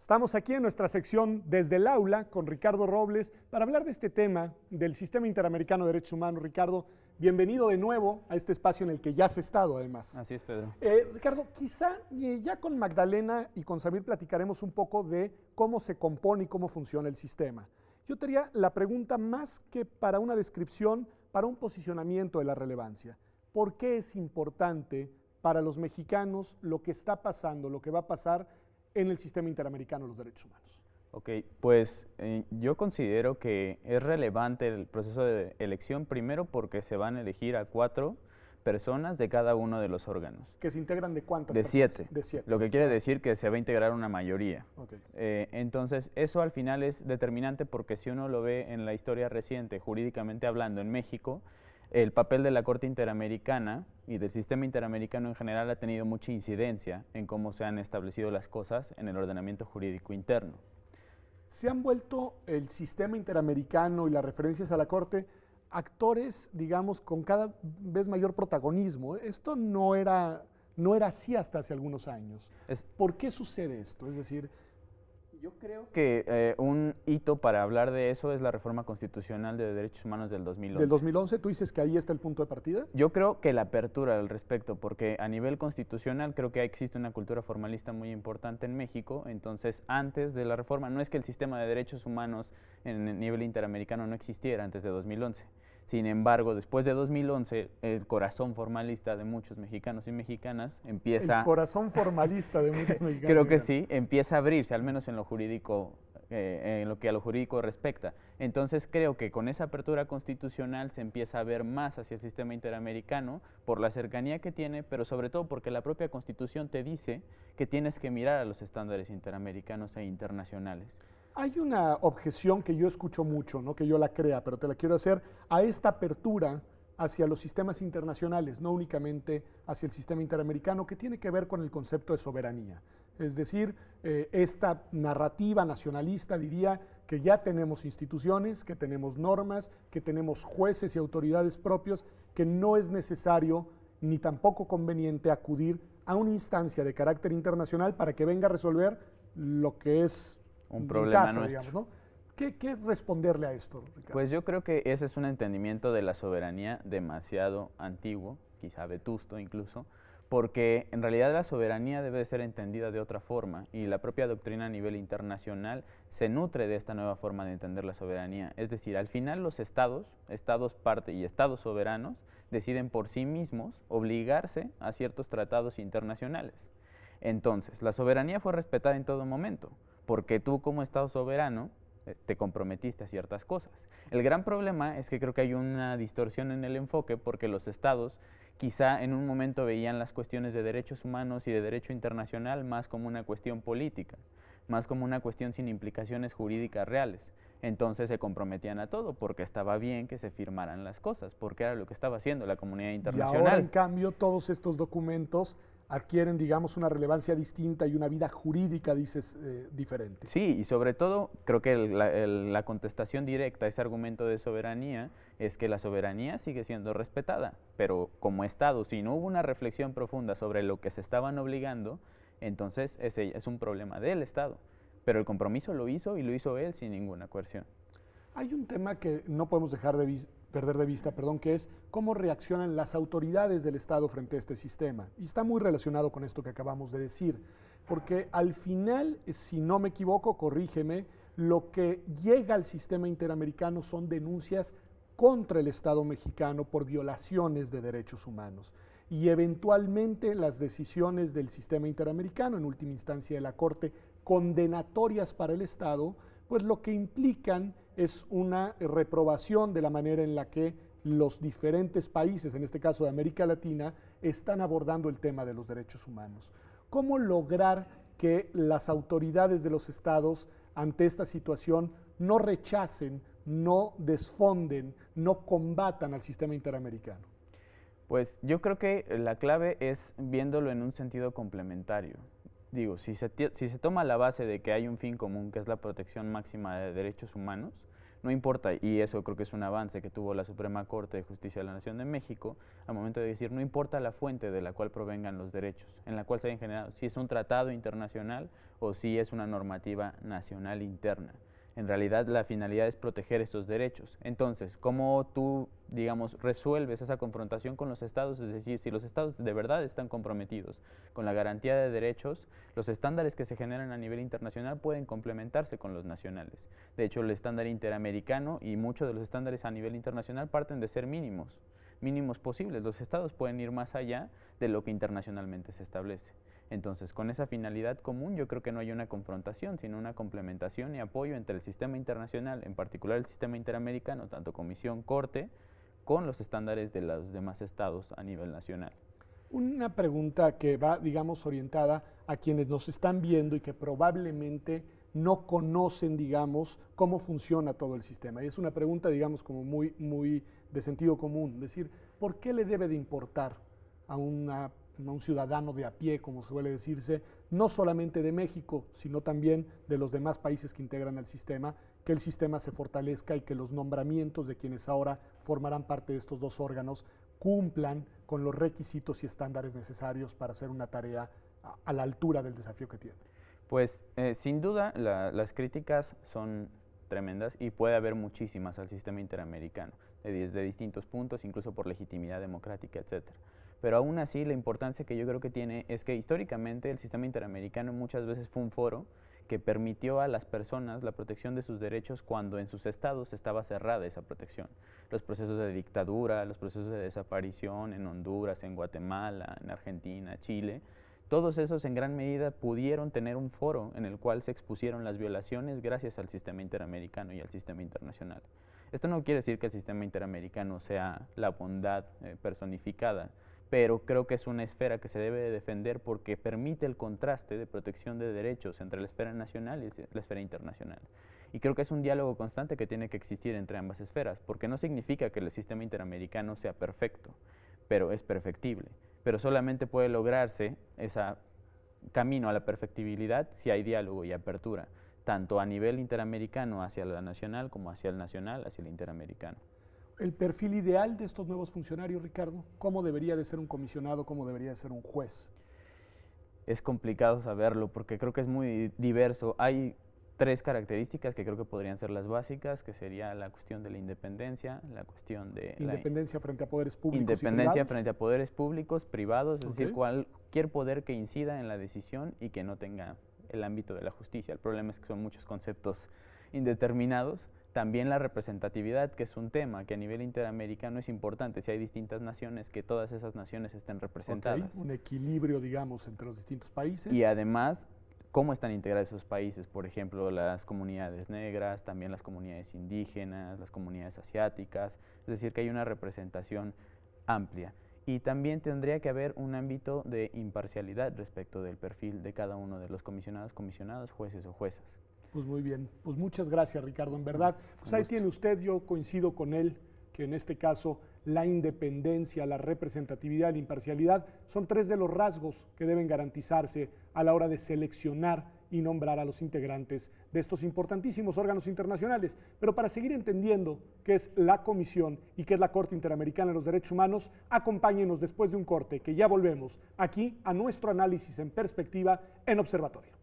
Estamos aquí en nuestra sección Desde el Aula con Ricardo Robles para hablar de este tema del Sistema Interamericano de Derechos Humanos. Ricardo, bienvenido de nuevo a este espacio en el que ya has estado además. Así es, Pedro. Ricardo, quizá ya con Magdalena y con Samir platicaremos un poco de cómo se compone y cómo funciona el sistema. Yo te haría la pregunta más que para una descripción, para un posicionamiento de la relevancia. ¿Por qué es importante para los mexicanos lo que está pasando, lo que va a pasar en el Sistema Interamericano de los Derechos Humanos? Ok, pues yo considero que es relevante el proceso de elección, primero porque se van a elegir a 4 personas de cada uno de los órganos. ¿Que se integran de cuántas de personas? 7. De 7. Lo que quiere decir que se va a integrar una mayoría. Okay. Entonces, eso al final es determinante porque si uno lo ve en la historia reciente, jurídicamente hablando, en México, el papel de la Corte Interamericana y del sistema interamericano en general ha tenido mucha incidencia en cómo se han establecido las cosas en el ordenamiento jurídico interno. ¿Se han vuelto el sistema interamericano y las referencias a la Corte actores, digamos, con cada vez mayor protagonismo? Esto no era así hasta hace algunos años. ¿Por qué sucede esto? Es decir, yo creo que un hito para hablar de eso es la reforma constitucional de derechos humanos del 2011. ¿Del 2011? ¿Tú dices que ahí está el punto de partida? Yo creo que la apertura al respecto, porque a nivel constitucional creo que existe una cultura formalista muy importante en México. Entonces, antes de la reforma, no es que el sistema de derechos humanos en el nivel interamericano no existiera antes de 2011. Sin embargo, después de 2011, el corazón formalista de muchos mexicanos y mexicanas empieza... El corazón formalista de muchos mexicanos. Creo que sí, empieza a abrirse, al menos en lo jurídico, en lo que a lo jurídico respecta. Entonces creo que con esa apertura constitucional se empieza a ver más hacia el sistema interamericano por la cercanía que tiene, pero sobre todo porque la propia Constitución te dice que tienes que mirar a los estándares interamericanos e internacionales. Hay una objeción que yo escucho mucho, no que yo la crea, pero te la quiero hacer, a esta apertura hacia los sistemas internacionales, no únicamente hacia el sistema interamericano, que tiene que ver con el concepto de soberanía. Es decir, esta narrativa nacionalista diría que ya tenemos instituciones, que tenemos normas, que tenemos jueces y autoridades propios, que no es necesario ni tampoco conveniente acudir a una instancia de carácter internacional para que venga a resolver lo que es un problema nuestro. Digamos, ¿no? ¿Qué responderle a esto, Ricardo? Pues yo creo que ese es un entendimiento de la soberanía demasiado antiguo, quizá vetusto incluso, porque en realidad la soberanía debe ser entendida de otra forma y la propia doctrina a nivel internacional se nutre de esta nueva forma de entender la soberanía. Es decir, al final los estados parte y estados soberanos deciden por sí mismos obligarse a ciertos tratados internacionales. Entonces, la soberanía fue respetada en todo momento, porque tú como Estado soberano te comprometiste a ciertas cosas. El gran problema es que creo que hay una distorsión en el enfoque porque los estados quizá en un momento veían las cuestiones de derechos humanos y de derecho internacional más como una cuestión política, más como una cuestión sin implicaciones jurídicas reales. Entonces se comprometían a todo porque estaba bien que se firmaran las cosas, porque era lo que estaba haciendo la comunidad internacional. Y ahora, en cambio, todos estos documentos adquieren, digamos, una relevancia distinta y una vida jurídica, dices, diferente. Sí, y sobre todo creo que la contestación directa a ese argumento de soberanía es que la soberanía sigue siendo respetada, pero como Estado, si no hubo una reflexión profunda sobre lo que se estaban obligando, entonces ese es un problema del Estado. Pero el compromiso lo hizo y lo hizo él sin ninguna coerción. Hay un tema que no podemos perder de vista, que es cómo reaccionan las autoridades del Estado frente a este sistema. Y está muy relacionado con esto que acabamos de decir, porque al final, si no me equivoco, corrígeme, lo que llega al sistema interamericano son denuncias contra el Estado mexicano por violaciones de derechos humanos. Y eventualmente las decisiones del sistema interamericano, en última instancia de la Corte, condenatorias para el Estado, pues lo que implican es una reprobación de la manera en la que los diferentes países, en este caso de América Latina, están abordando el tema de los derechos humanos. ¿Cómo lograr que las autoridades de los estados ante esta situación no rechacen, no desfonden, no combatan al sistema interamericano? Pues yo creo que la clave es viéndolo en un sentido complementario. Digo, si se toma la base de que hay un fin común, que es la protección máxima de derechos humanos, No importa, y eso creo que es un avance que tuvo la Suprema Corte de Justicia de la Nación de México, al momento de decir, no importa la fuente de la cual provengan los derechos, en la cual se hayan generado, si es un tratado internacional o si es una normativa nacional interna. En realidad la finalidad es proteger estos derechos. Entonces, ¿cómo tú, digamos, resuelves esa confrontación con los estados? Es decir, si los estados de verdad están comprometidos con la garantía de derechos, los estándares que se generan a nivel internacional pueden complementarse con los nacionales. De hecho, el estándar interamericano y muchos de los estándares a nivel internacional parten de ser mínimos posibles. Los estados pueden ir más allá de lo que internacionalmente se establece. Entonces, con esa finalidad común, yo creo que no hay una confrontación, sino una complementación y apoyo entre el sistema internacional, en particular el sistema interamericano, tanto Comisión, Corte, con los estándares de los demás estados a nivel nacional. Una pregunta que va, digamos, orientada a quienes nos están viendo y que probablemente no conocen, digamos, cómo funciona todo el sistema. Y es una pregunta, digamos, como muy de sentido común. Es decir, ¿por qué le debe de importar a un ciudadano de a pie, como suele decirse, no solamente de México, sino también de los demás países que integran el sistema, que el sistema se fortalezca y que los nombramientos de quienes ahora formarán parte de estos dos órganos cumplan con los requisitos y estándares necesarios para hacer una tarea a la altura del desafío que tiene? Pues sin duda las críticas son tremendas y puede haber muchísimas al sistema interamericano, desde distintos puntos, incluso por legitimidad democrática, etcétera. Pero aún así la importancia que yo creo que tiene es que históricamente el sistema interamericano muchas veces fue un foro que permitió a las personas la protección de sus derechos cuando en sus estados estaba cerrada esa protección. Los procesos de dictadura, los procesos de desaparición en Honduras, en Guatemala, en Argentina, Chile, todos esos en gran medida pudieron tener un foro en el cual se expusieron las violaciones gracias al sistema interamericano y al sistema internacional. Esto no quiere decir que el sistema interamericano sea la bondad personificada, pero creo que es una esfera que se debe de defender porque permite el contraste de protección de derechos entre la esfera nacional y la esfera internacional. Y creo que es un diálogo constante que tiene que existir entre ambas esferas, porque no significa que el sistema interamericano sea perfecto, pero es perfectible. Pero solamente puede lograrse ese camino a la perfectibilidad si hay diálogo y apertura, tanto a nivel interamericano hacia la nacional como hacia el nacional, hacia el interamericano. El perfil ideal de estos nuevos funcionarios, Ricardo, ¿cómo debería de ser un comisionado, cómo debería de ser un juez? Es complicado saberlo porque creo que es muy diverso. Hay tres características que creo que podrían ser las básicas, que sería la cuestión de la independencia, la cuestión de independencia frente a poderes públicos independencia y privados. Frente a poderes públicos, privados, es decir, cualquier poder que incida en la decisión y que no tenga el ámbito de la justicia. El problema es que son muchos conceptos indeterminados. También la representatividad, que es un tema que a nivel interamericano es importante. Si hay distintas naciones, que todas esas naciones estén representadas. Un equilibrio, digamos, entre los distintos países. Y además, cómo están integrados esos países, por ejemplo, las comunidades negras, también las comunidades indígenas, las comunidades asiáticas, es decir, que hay una representación amplia. Y también tendría que haber un ámbito de imparcialidad respecto del perfil de cada uno de los comisionados, jueces o juezas. Pues muy bien, pues muchas gracias, Ricardo, en verdad. Pues ahí tiene usted, yo coincido con él, que en este caso la independencia, la representatividad, la imparcialidad son tres de los rasgos que deben garantizarse a la hora de seleccionar y nombrar a los integrantes de estos importantísimos órganos internacionales. Pero para seguir entendiendo qué es la Comisión y qué es la Corte Interamericana de los Derechos Humanos, acompáñenos después de un corte, que ya volvemos aquí a nuestro análisis en perspectiva en Observatorio.